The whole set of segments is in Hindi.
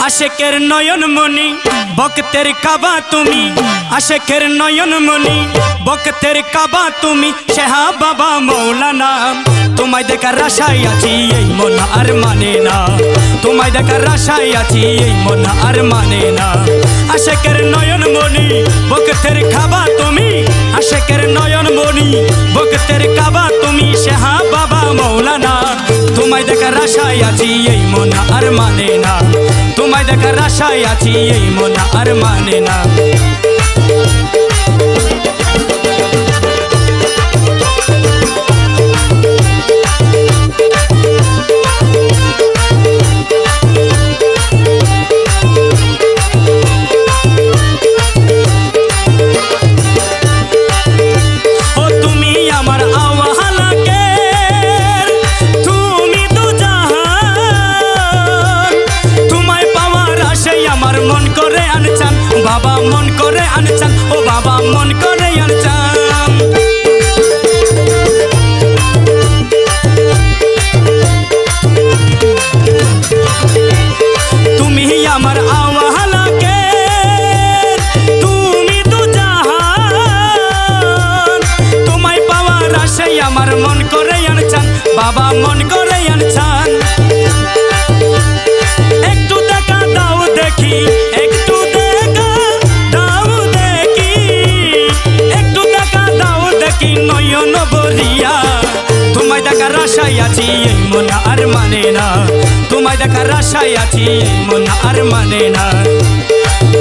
आशेकेर नयन मणि भक्तेर काबा तुमी आशेकेर नयन मणि भक्तेर काबा तुमी शेहा बाबा मौलाना तुम्हारे देखार आशाय आछि एई मन आर माने ना तुम्हारे देखार आशाय आछि एई मन आर माने ना आशेकेर नयन मणि भक्तेर काबा तुमी आशेकेर नयन मणि भक्तेर काबा तुमी शेहा बाबा मौलाना तुम्हारे देखार आशाय आछि एई मन आर माने ना तुम्हारे देखार आशाय आछि एई मन आर माने ना बाबा मन करे अनचान ओ बाबा मन करे अनचान तुमी ही आमार आवा लागे तुमी तो जहान तुम्हारे पावार आशाय आमार मन करे अनचान बाबा मन करे अनचान एकटू देखा दाओ देखी नयन बरिया तुम्हारे देखार आशाय आछि एई मन आर माने ना तुम्हारे देखार आशाय आछि एई मन आर माने ना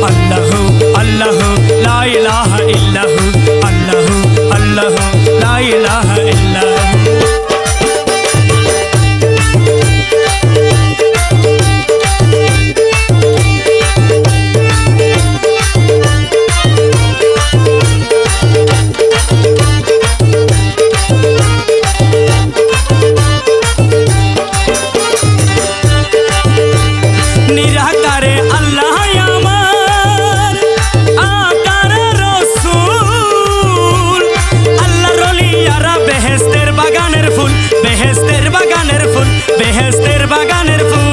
अल्लाहु अल्लाहु ला इलाहा इल्लाहु अल्लाहु अल्लाहु ला इलाहा इल्लाहु बेहेस्तेर बागानेर फुल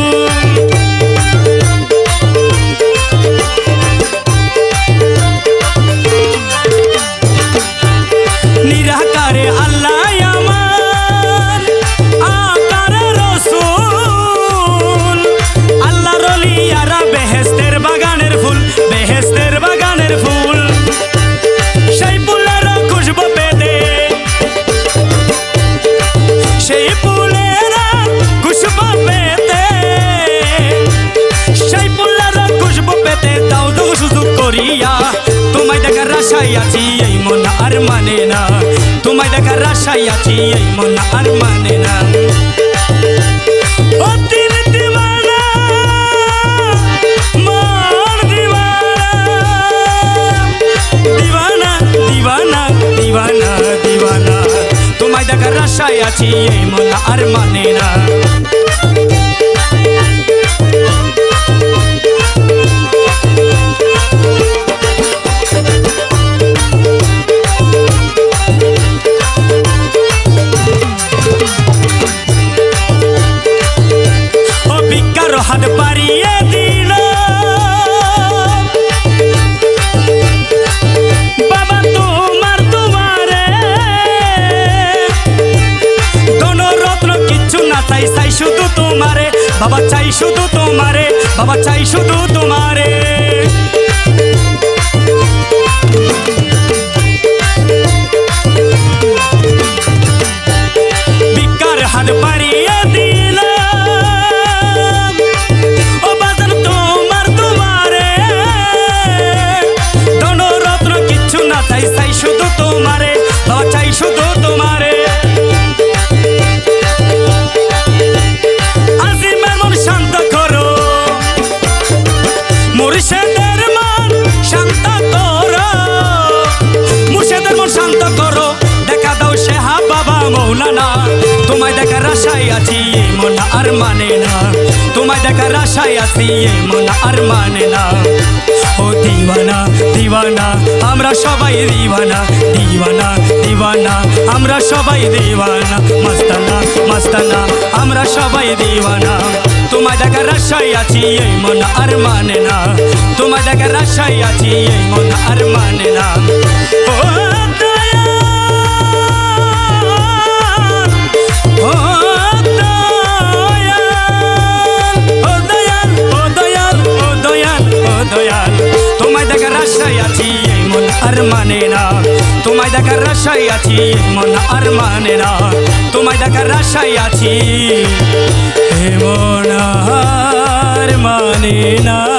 निराकारे आल्लाह आमार आकारे रसूल आल्लाहर ओलियारा बेहेस्तेर बागानेर फुल बेहेस्तेर बागानेर फुल सेई फुलेर खुशबू पेते सेई तुम्हारे देखार आशाय आछि एई मन आर माने ना तुम्हारे देखार आशाय आछि एई मन आर माने ना ओ दिल दीवाना मन दीवाना दीवाना दीवाना दीवाना तुम्हारे देखार आशाय आछि एई मन आर माने ना हाथ पारिए दिल बाबा तुम्हार तुम्हारे दोनों रत्न किच्छु ना चाই চাই শুধু तुम्हारे बाबा चाই শুধু तुम्हारे बाबा चाই শুধু तुम्हारे बिकार हाथ पारिए दिल চাই শুধু তোমারে বাবা চাই শুধু তোমারে আজিমের মন শান্ত করো মুর্শিদের মন শান্ত করো মুর্শিদের মন শান্ত করো দেখা দাও শেহা বাবা মৌলানা তোমায় দেখার আশায় আছি এই মন আর মানে না তোমায় দেখার আশায় আছি এই মন আর মানে না ও দিওয়ানা দিওয়ানা আমরা সবাই দিওয়ানা দিওয়ানা দিওয়ানা আমরা সবাই দিওয়ানা মস্তানা মস্তানা আমরা সবাই দিওয়ানা তোমায় দেখার আশায় আছি এই মন আর মানে না তোমায় দেখার আশায় আছি এই মন আর মানে না ও তোমায় দেখার আশায় আছি এই মন আর মানে না তোমায় দেখার আশায় আছি এই মন আর মানে না তোমায় দেখার আশায় আছি এই মন আর মানে না।